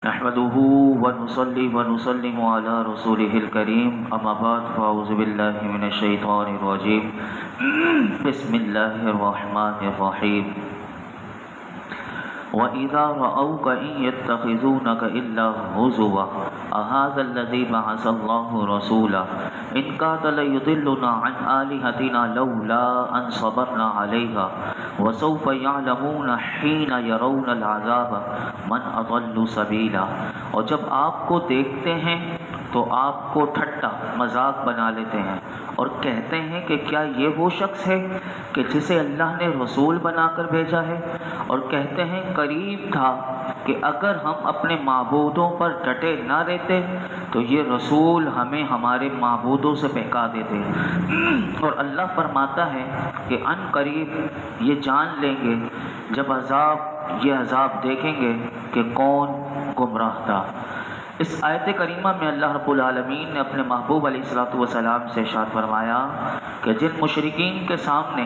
نحمده ونصلي ونسلم على رسوله الكريم اما بعد فاعوذ بالله من الشيطان الرجيم بسم الله الرحمن الرحيم وَإِذَا رَأَوْكَ إِن يَتَّخِذُونَكَ إِلَّا هُزُوًا أَهَذَا الَّذِي بَعَثَ اللَّهُ رَسُولًا إِن كَادَ لَيُضِلُّنَا عَنْ آلِهَتِنَا لَوْلَا أَنْ صَبَرْنَا عَلَيْهَا وَسَوْفَ يَعْلَمُونَ حِينَ يَرَوْنَ الْعَذَابَ مَنْ أَضَلُّ سَبِيلًا۔ اور جب آپ کو دیکھتے ہیں تو آپ کو ٹھٹا مذاق بنا لیتے ہیں اور کہتے ہیں کہ کیا یہ وہ شخص ہے کہ جسے اللہ نے رسول بنا کر بھیجا ہے، اور کہتے ہیں قریب تھا کہ اگر ہم اپنے معبودوں پر ڈٹے نہ رہتے تو یہ رسول ہمیں ہمارے معبودوں سے بہکا دیتے۔ اور اللہ فرماتا ہے کہ ان قریب یہ جان لیں گے جب یہ عذاب دیکھیں گے کہ کون گمراہ تھا۔ اس آیت کریمہ میں اللہ رب العالمین نے اپنے محبوب علیہ الصلوۃ والسلام سے ارشاد فرمایا کہ جن مشرکین کے سامنے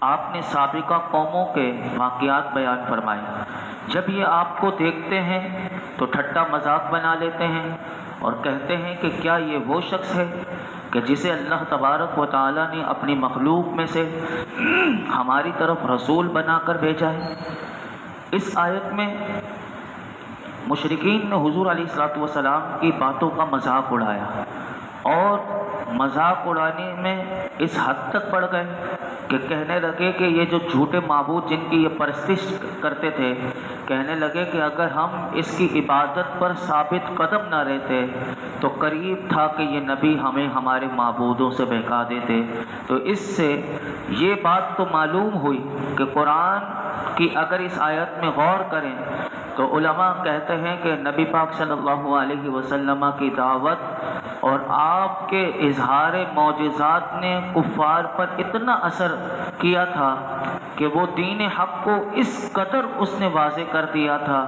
آپ نے سابقہ قوموں کے واقعات بیان فرمائے، جب یہ آپ کو دیکھتے ہیں تو ٹھٹا مذاق بنا لیتے ہیں اور کہتے ہیں کہ کیا یہ وہ شخص ہے کہ جسے اللہ تبارک و تعالی نے اپنی مخلوق میں سے ہماری طرف رسول بنا کر بھیجا ہے۔ اس آیت میں مشرکین نے حضور علیہ الصلوۃ والسلام کی باتوں کا مذاق اڑایا، اور مذاق اڑانے میں اس حد تک بڑھ گئے کہ کہنے لگے کہ یہ جو جھوٹے معبود جن کی یہ پرستش کرتے تھے، کہنے لگے کہ اگر ہم اس کی عبادت پر ثابت قدم نہ رہتے تو قریب تھا کہ یہ نبی ہمیں ہمارے معبودوں سے بہکا دیتے۔ تو اس سے یہ بات تو معلوم ہوئی کہ قرآن کی اگر اس آیت میں غور کریں تو علماء کہتے ہیں کہ نبی پاک صلی اللہ علیہ وسلم کی دعوت اور آپ کے اظہار معجزات نے کفار پر اتنا اثر کیا تھا کہ وہ دین حق کو اس قدر اس نے واضح کر دیا تھا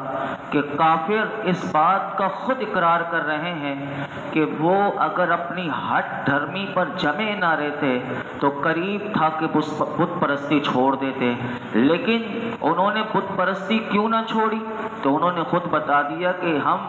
کہ کافر اس بات کا خود اقرار کر رہے ہیں کہ وہ اگر اپنی ہٹ دھرمی پر جمے نہ رہتے تو قریب تھا کہ بت پرستی چھوڑ دیتے۔ لیکن انہوں نے بت پرستی کیوں نہ چھوڑی؟ تو انہوں نے خود بتا دیا کہ ہم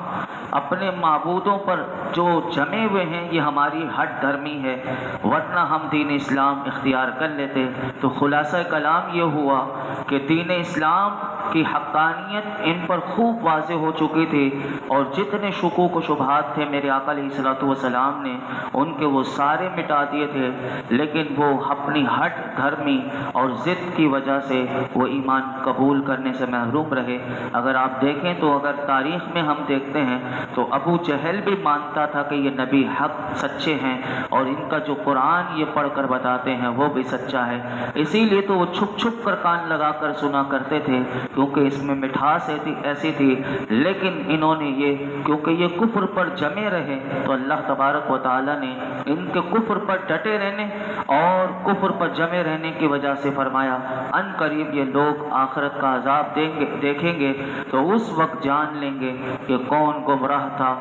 اپنے معبودوں پر جو جمے ہوئے ہیں یہ ہماری ہٹ دھرمی ہے، ورنہ ہم دین اسلام اختیار کر لیتے۔ تو خلاصہ کلام یہ ہوا کہ دین اسلام کی حقانیت ان پر خوب واضح ہو چکی تھی، اور جتنے شکوک و شبہات تھے میرے آقا علیہ الصلوۃ والسلام نے ان کے وہ سارے مٹا دیے تھے، لیکن وہ اپنی ہٹ دھرمی اور ضد کی وجہ سے وہ ایمان قبول کرنے سے محروم رہے۔ اگر آپ دیکھیں تو اگر تاریخ میں ہم دیکھتے ہیں تو ابو جہل بھی مانتا تھا کہ یہ نبی حق سچے ہیں، اور ان کا جو قرآن یہ پڑھ کر بتاتے ہیں وہ بھی سچا ہے، اسی لیے تو وہ چھپ چھپ کر کان لگا کر سنا کرتے تھے کیونکہ اس میں مٹھاس ایسی تھی۔ لیکن انہوں نے کیونکہ یہ کفر پر جمے رہے تو اللہ تبارک و تعالی نے ان کے کفر پر ڈٹے رہنے اور کفر پر جمے رہنے کی وجہ سے فرمایا ان قریب یہ لوگ آخرت کا عذاب دیکھیں گے تو اس وقت جان لیں گے کہ کون گمراہ تھا۔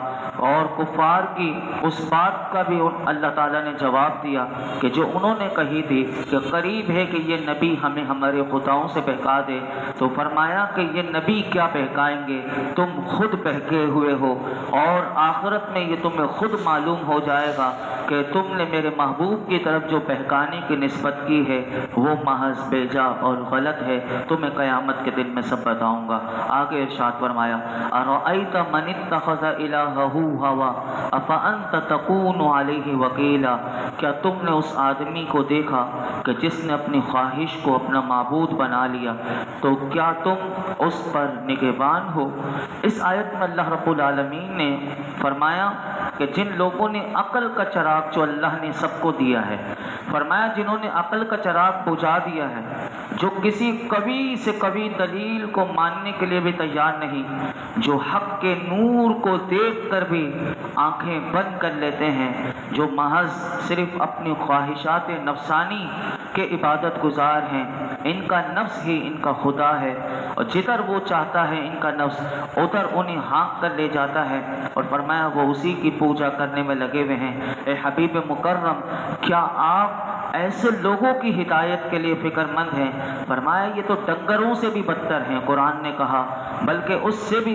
اور کفار کی اس بات کا بھی اللہ تعالیٰ نے جواب دیا کہ جو انہوں نے کہی تھی کہ قریب ہے کہ یہ نبی ہمیں ہمارے خداؤں سے بہکا دے، تو فرمایا کہ یہ نبی کیا بہکائیں گے، تم خود بہکے ہوئے ہو، اور آخرت میں یہ تمہیں خود معلوم ہو جائے گا کہ تم نے میرے محبوب کی طرف جو بہکانے کی نسبت کی ہے وہ محض بیجا اور غلط ہے، تمہیں قیامت کے دن میں سب بتاؤں گا۔ آگے ارشاد فرمایا ارأیت من اتخذ الہہ ہوا افانت تکون علیہ وکیلا، کیا تم نے اس آدمی کو دیکھا کہ جس نے اپنی خواہش کو اپنا معبود بنا لیا، تو کیا تم اس پر نگہبان ہو؟ اس آیت میں اللہ رب العالمین نے فرمایا کہ جن لوگوں نے عقل کا چراغ جو اللہ نے سب کو دیا ہے، فرمایا جنہوں نے عقل کا چراغ بجھا دیا ہے، جو کسی قوی سے قوی دلیل کو ماننے کے لیے بھی تیار نہیں، جو حق کے نور کو دیکھ کر بھی آنکھیں بند کر لیتے ہیں، جو محض صرف اپنی خواہشات نفسانی کے عبادت گزار ہیں، ان کا نفس ہی ان کا خدا ہے، اور جدھر وہ چاہتا ہے ان کا نفس ادھر انہیں ہانک کر لے جاتا ہے، اور فرمایا وہ اسی کی پوجا کرنے میں لگے ہوئے ہیں۔ اے حبیب مکرم، کیا آپ ایسے لوگوں کی ہدایت کے لیے فکر مند ہیں؟ فرمایا یہ تو ڈنگروں سے بھی بدتر ہیں، قرآن نے کہا، بلکہ اس سے بھی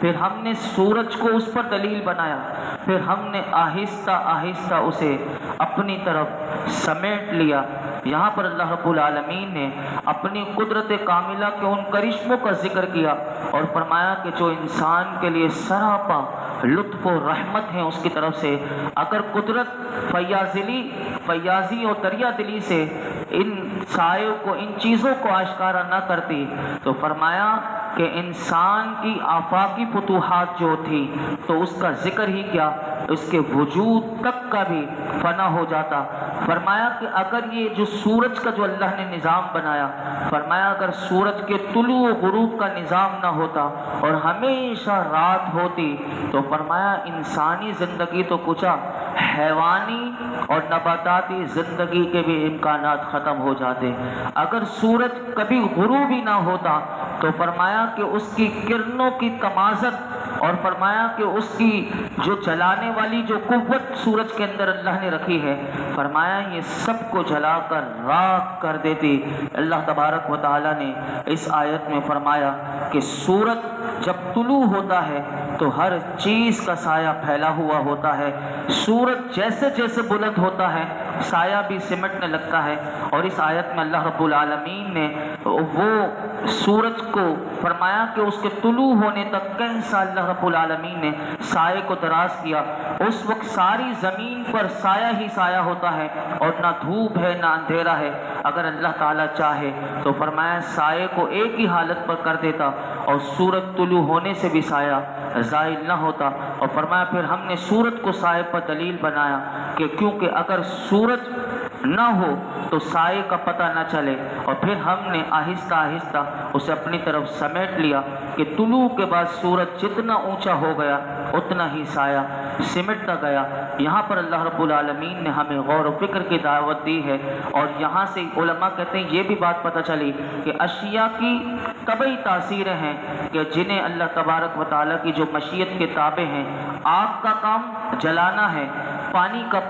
پھر ہم نے سورج کو اس پر دلیل بنایا، پھر ہم نے آہستہ آہستہ اسے اپنی طرف سمیٹ لیا۔ یہاں پر اللہ رب العالمین نے اپنی قدرت کاملہ کے ان کرشموں کا ذکر کیا اور فرمایا کہ جو انسان کے لیے سراپا لطف و رحمت ہے اس کی طرف سے، اگر قدرت فیاضی اور دریا دلی سے ان سایوں کو، ان چیزوں کو آشکارا نہ کرتی تو فرمایا کہ انسان کی آفاقی فتوحات جو تھی تو اس کا ذکر ہی کیا، اس کے وجود تک کا بھی فنا ہو جاتا۔ فرمایا کہ اگر یہ جو سورج کا جو اللہ نے نظام بنایا، فرمایا اگر سورج کے طلوع و غروب کا نظام نہ ہوتا اور ہمیشہ رات ہوتی تو فرمایا انسانی زندگی تو کچھ حیوانی اور نباتاتی زندگی کے بھی امکانات ختم ہو جاتے۔ اگر سورج کبھی غروب ہی نہ ہوتا تو فرمایا کہ اس کی کرنوں کی تمازت اور فرمایا کہ اس کی جو جلانے والی جو قوت سورج کے اندر اللہ نے رکھی ہے، فرمایا یہ سب کو جلا کر راکھ کر دیتی۔ اللہ تبارک و تعالی نے اس آیت میں فرمایا کہ سورج جب طلوع ہوتا ہے تو ہر چیز کا سایہ پھیلا ہوا ہوتا ہے، سورج جیسے جیسے بلند ہوتا ہے سایہ بھی سمٹنے لگتا ہے۔ اور اس آیت میں اللہ رب العالمین نے وہ سورج کو فرمایا کہ اس کے طلوع ہونے تک کیسا اللہ رب العالمین نے سائے کو دراز کیا۔ اس وقت ساری زمین پر سایہ ہی سایہ ہوتا ہے اور نہ دھوپ ہے نہ اندھیرا ہے۔ اگر اللہ تعالیٰ چاہے تو فرمایا سائے کو ایک ہی حالت پر کر دیتا اور سورج طلوع ہونے سے بھی سایہ زائل نہ ہوتا۔ اور فرمایا پھر ہم نے سورج کو سائے پر دلیل بنایا کہ کیونکہ اگر سورج نہ ہو تو سائے کا پتہ نہ چلے، اور پھر ہم نے آہستہ آہستہ اسے اپنی طرف سمیٹ لیا کہ طلوع کے بعد سورج جتنا اونچا ہو گیا اتنا ہی سایہ سمٹتا گیا۔ یہاں پر اللہ رب العالمین نے ہمیں غور و فکر کی دعوت دی ہے، اور یہاں سے علماء کہتے ہیں یہ بھی بات پتہ چلی کہ اشیاء کی طبعی تاثیریں ہیں کہ جنہیں اللہ تبارک و تعالیٰ کی جو مشیت کے تابع ہیں۔ آگ کا کام جلانا ہے، پانی کا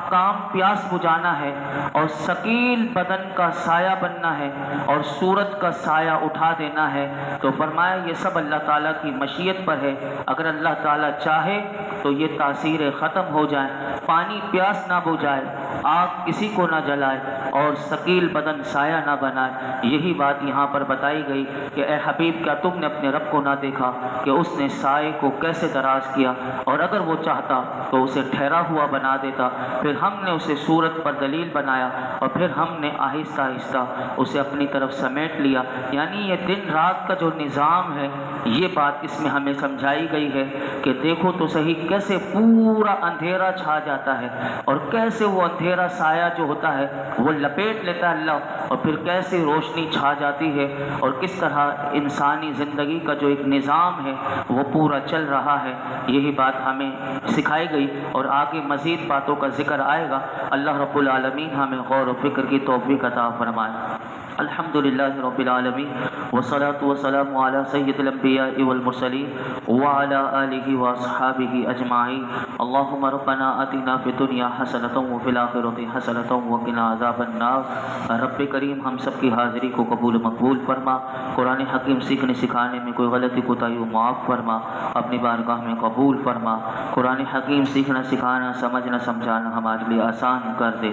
کام پیاس بجھانا ہے، اور ثقیل بدن کا سایہ بننا ہے، اور سورج کا سایہ اٹھا دینا ہے۔ تو فرمایا یہ سب اللہ تعالیٰ کی مشیت پر ہے، اگر اللہ تعالیٰ چاہے تو یہ تاثیریں ختم ہو جائیں، پانی پیاس نہ بجھائے، آگ کسی کو نہ جلائے، اور ثقیل بدن سایہ نہ بنائے۔ یہی بات یہاں پر بتائی گئی کہ اے حبیب کیا تم نے اپنے رب کو نہ دیکھا کہ اس نے سائے کو کیسے دراز کیا، اور اگر وہ چاہتا تو اسے ٹھہرا ہوا بنا دیتا۔ پھر ہم نے اسے سورج پر دلیل بنایا اور پھر ہم نے آہستہ آہستہ اسے اپنی طرف سمیٹ لیا۔ یعنی یہ دن رات کا جو نظام ہے، یہ بات اس میں ہمیں سمجھائی گئی ہے کہ دیکھو تو صحیح کیسے پورا اندھیرا چھا جاتا ہے، اور کیسے وہ اندھیرا سایہ جو ہوتا ہے وہ لپیٹ لیتا ہے اللہ، اور پھر کیسے روشنی چھا جاتی ہے، اور کس طرح انسانی زندگی کا جو ایک نظام ہے وہ پورا چل رہا ہے۔ یہی بات ہمیں سکھائی گئی، اور آگے مزید باتوں کا ذکر آئے گا۔ اللہ رب العالمین ہمیں غور و فکر کی توفیق عطا فرمائے۔ الحمدللہ رب العالمین والصلاة والسلام علی سید الانبیاء والمرسلین وعلی آلہ واصحابہ اجمعین۔ اللہم ربنا آتنا فی الدنیا حسنۃ وفی الآخرۃ حسنۃ وقنا عذاب النار۔ رب کریم ہم سب کی حاضری کو قبول مقبول فرما، قرآن حکیم سیکھنے سکھانے میں کوئی غلطی کوتاہی و معاف فرما، اپنی بارگاہ میں قبول فرما۔ قرآن حکیم سیکھنا سکھانا سمجھنا سمجھانا ہمارے لیے آسان کر دے۔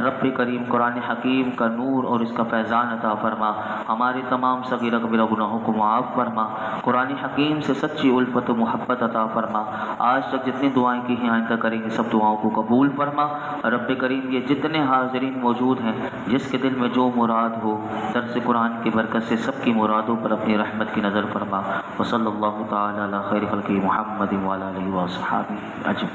رب کریم قرآن حکیم کا نور اور اس کا فیضان عطا فرما، ہمارے تمام صغیرہ کبیرہ گناہوں کو معاف فرما، قرآن حکیم سے سچی الفت و محبت عطا فرما۔ آج تک جتنی دعائیں کی ہیں آئندہ کریں گے سب دعاؤں کو قبول فرما۔ رب کریم یہ جتنے حاضرین موجود ہیں جس کے دل میں جو مراد ہو، درس قرآن کی برکت سے سب کی مرادوں پر اپنی رحمت کی نظر فرما۔ وصلی اللہ تعالی علی خیر خلقہ محمد وعلی آلہ وصحبہ اجمعین۔